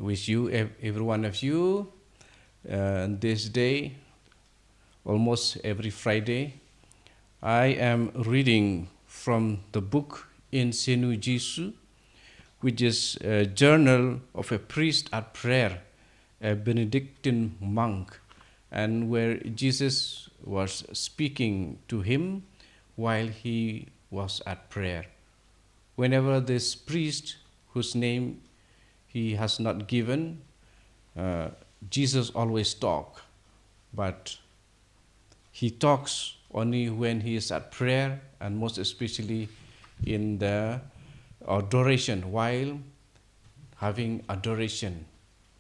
wish you, every one of you, this day, almost every Friday, I am reading from the book in Sinu Jesu, which is a journal of a priest at prayer, a Benedictine monk, and where Jesus was speaking to him while he was at prayer. Whenever this priest, whose name he has not given, Jesus always talk, but he talks only when he is at prayer, and most especially in the adoration, while having adoration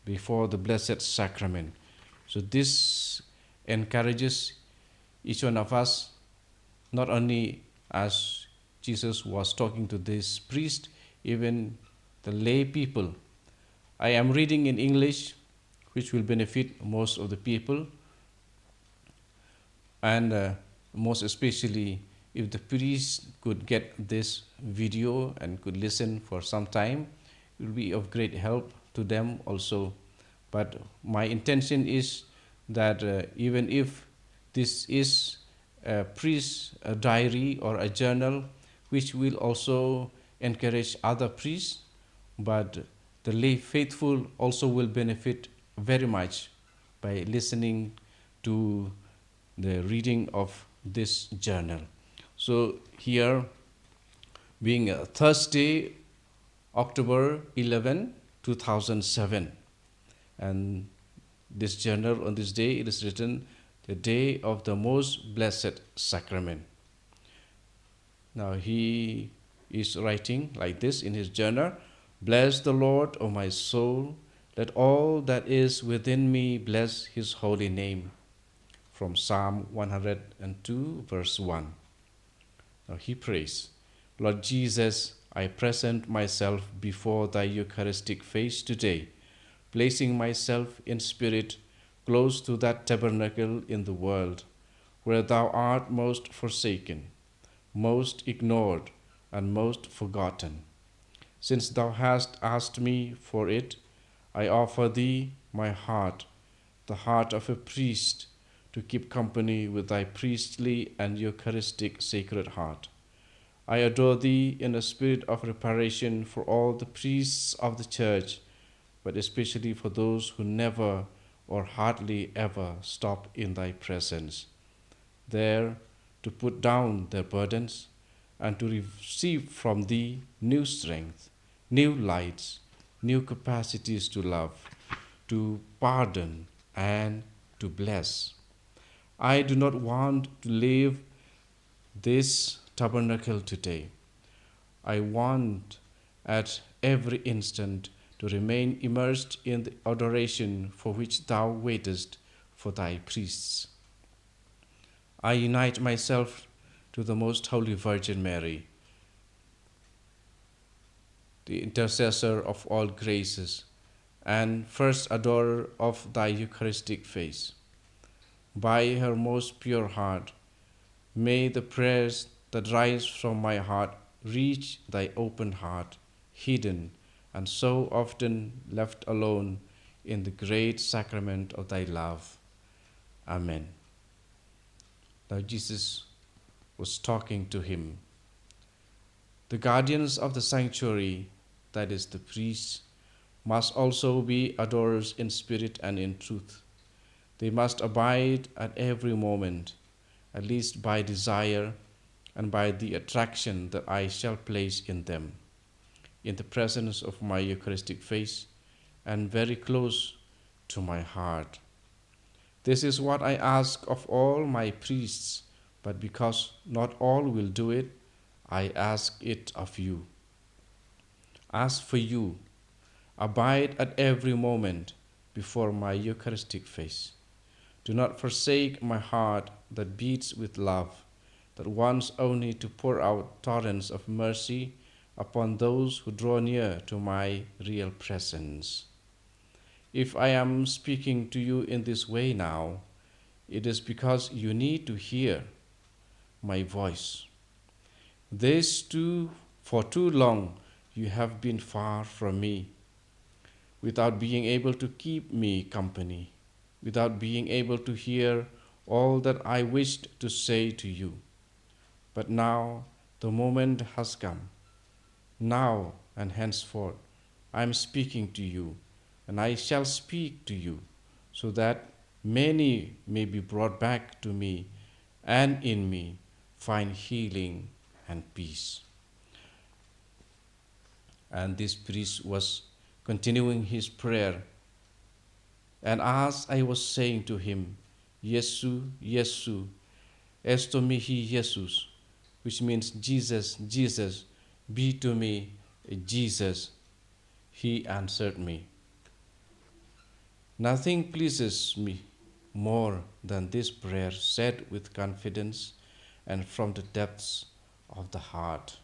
before the Blessed Sacrament. So this encourages each one of us, not only as Jesus was talking to this priest, even the lay people. I am reading in English, which will benefit most of the people, and most especially if the priest could get this video and could listen for some time, it will be of great help to them also. But my intention is that even if this is a priest's diary or a journal, which will also encourage other priests, but the lay faithful also will benefit very much by listening to the reading of this journal. So here, being a Thursday, October 11, 2007, and this journal on this day, it is written, the day of the most blessed sacrament. Now he is writing like this in his journal: bless the Lord, O my soul, let all that is within me bless his holy name. From Psalm 102, verse 1. Now he prays, Lord Jesus, I present myself before thy Eucharistic face today, placing myself in spirit close to that tabernacle in the world, where thou art most forsaken, most ignored, and most forgotten. Since thou hast asked me for it, I offer thee my heart, the heart of a priest, to keep company with thy priestly and Eucharistic sacred heart. I adore thee in a spirit of reparation for all the priests of the Church, but especially for those who never or hardly ever stop in thy presence, there to put down their burdens and to receive from thee new strength, new lights, new capacities to love, to pardon, and to bless. I do not want to leave this tabernacle today. I want at every instant to remain immersed in the adoration for which thou waitest for thy priests. I unite myself to the Most Holy Virgin Mary, the intercessor of all graces and first adorer of thy Eucharistic face. By her most pure heart, may the prayers that rise from my heart reach thy open heart, hidden and so often left alone in the great sacrament of thy love. Amen. Now Jesus was talking to him. The guardians of the sanctuary, that is the priests, must also be adorers in spirit and in truth. They must abide at every moment, at least by desire and by the attraction that I shall place in them, in the presence of my Eucharistic face and very close to my heart. This is what I ask of all my priests, but because not all will do it, I ask it of you. As for you, abide at every moment before my Eucharistic face. Do not forsake my heart that beats with love, that wants only to pour out torrents of mercy upon those who draw near to my real presence. If I am speaking to you in this way now, it is because you need to hear my voice. This too, for too long, you have been far from me. without being able to keep me company, without being able to hear all that I wished to say to you. But now the moment has come. Now and henceforth I am speaking to you, and I shall speak to you, so that many may be brought back to me and in me find healing and peace. And this priest was continuing his prayer. And as I was saying to him, Iesu, Iesu, esto mihi Iesus, which means Jesus, Jesus, be to me Jesus, he answered me, nothing pleases me more than this prayer said with confidence and from the depths of the heart.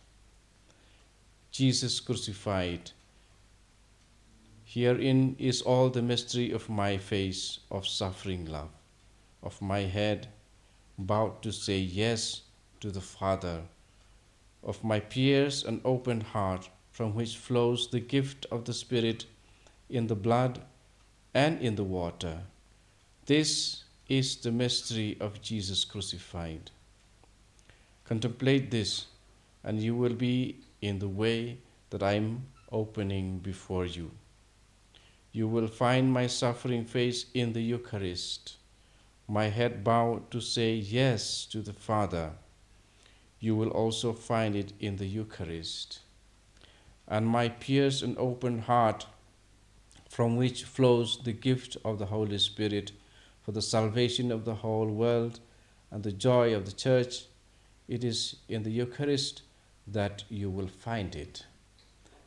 Jesus crucified, herein is all the mystery of my face of suffering love, of my head bowed to say yes to the Father, of my pierced and open heart from which flows the gift of the Spirit in the blood and in the water. This is the mystery of Jesus crucified. Contemplate this, and you will be in the way that I am opening before you. You will find my suffering face in the Eucharist, my head bowed to say yes to the Father. You will also find it in the Eucharist. And my pierced and open heart, from which flows the gift of the Holy Spirit for the salvation of the whole world and the joy of the Church, it is in the Eucharist that you will find it.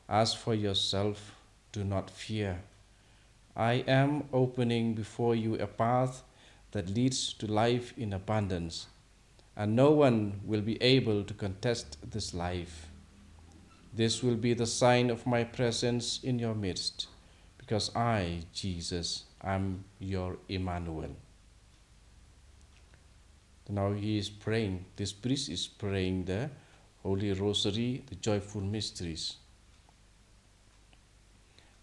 As for yourself, do not fear. I am opening before you a path that leads to life in abundance, and no one will be able to contest this life. This will be the sign of my presence in your midst, because I, Jesus, am your Emmanuel. Now he is praying, this priest is praying the Holy Rosary, the joyful mysteries.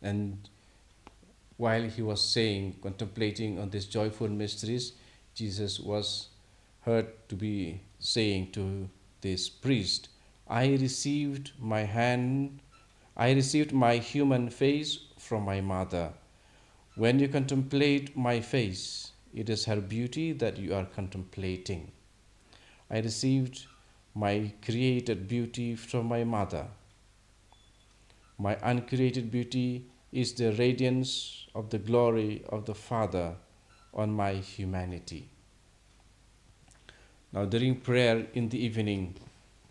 And while he was saying, contemplating on these joyful mysteries, Jesus was heard to be saying to this priest, I received my human face from my mother. When you contemplate my face, it is her beauty that you are contemplating. I received my created beauty from my mother. My uncreated beauty is the radiance of the glory of the Father on my humanity. Now, during prayer in the evening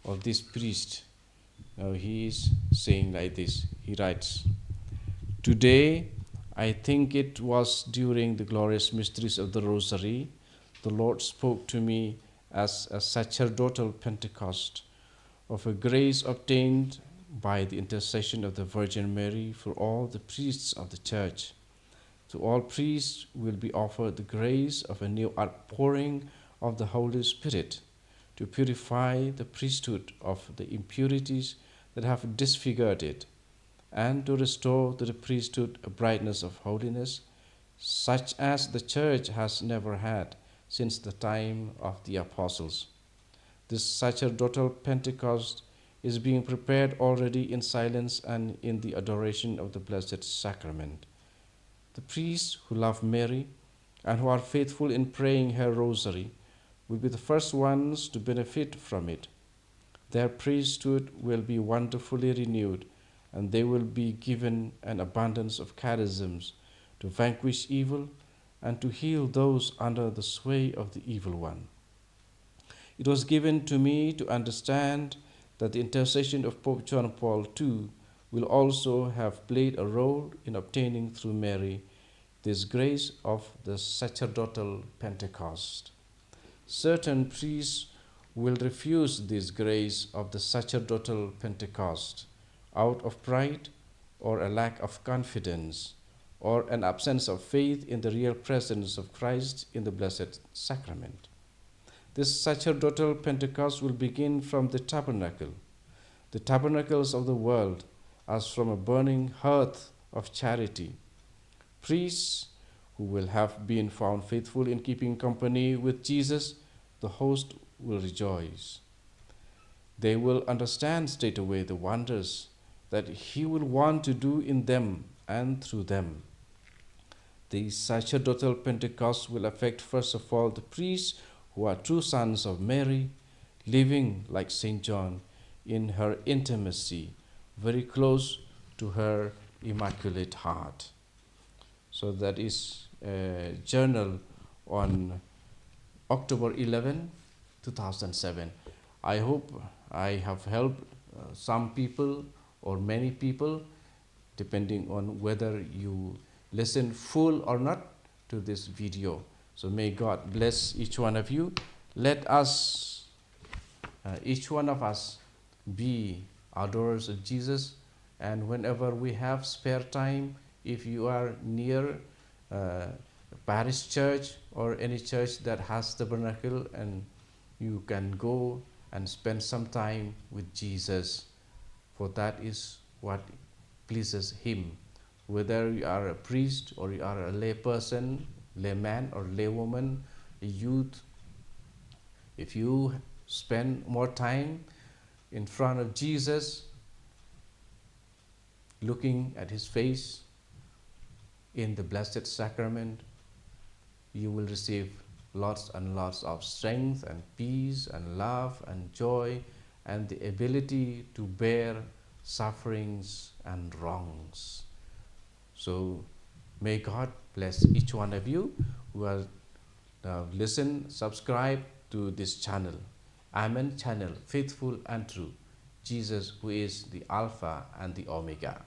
of this priest, now he is saying like this. He writes, today, I think it was during the glorious mysteries of the Rosary, the Lord spoke to me as a sacerdotal Pentecost of a grace obtained by the intercession of the Virgin Mary for all the priests of the Church. To all priests will be offered the grace of a new outpouring of the Holy Spirit to purify the priesthood of the impurities that have disfigured it, and to restore to the priesthood a brightness of holiness, such as the Church has never had since the time of the apostles. This sacerdotal Pentecost is being prepared already in silence and in the adoration of the Blessed Sacrament. The priests who love Mary and who are faithful in praying her rosary will be the first ones to benefit from it. Their priesthood will be wonderfully renewed, and they will be given an abundance of charisms to vanquish evil and to heal those under the sway of the evil one. It was given to me to understand that the intercession of Pope John Paul II will also have played a role in obtaining through Mary this grace of the sacerdotal Pentecost. Certain priests will refuse this grace of the sacerdotal Pentecost out of pride or a lack of confidence or an absence of faith in the real presence of Christ in the Blessed Sacrament. This sacerdotal Pentecost will begin from the tabernacles of the world, as from a burning hearth of charity, priests who will have been found faithful in keeping company with Jesus, the host will rejoice. They will understand straight away the wonders that He will want to do in them and through them. The sacerdotal Pentecost will affect, first of all, the priests who are true sons of Mary, living like St. John in her intimacy, very close to her Immaculate Heart. So that is a journal on October 11, 2007. I hope I have helped some people or many people, depending on whether you listen full or not to this video. So may God bless each one of you. Let us, each one of us, be adorers of Jesus. And whenever we have spare time, if you are near parish church or any church that has tabernacle, and you can go and spend some time with Jesus, for that is what pleases Him. Whether you are a priest or you are a lay person, layman or laywoman, a youth, if you spend more time in front of Jesus, looking at His face in the Blessed Sacrament, you will receive lots and lots of strength and peace and love and joy and the ability to bear sufferings and wrongs. So may God bless each one of you who have listened, subscribe to this channel. Amen channel, faithful and true. Jesus, who is the Alpha and the Omega.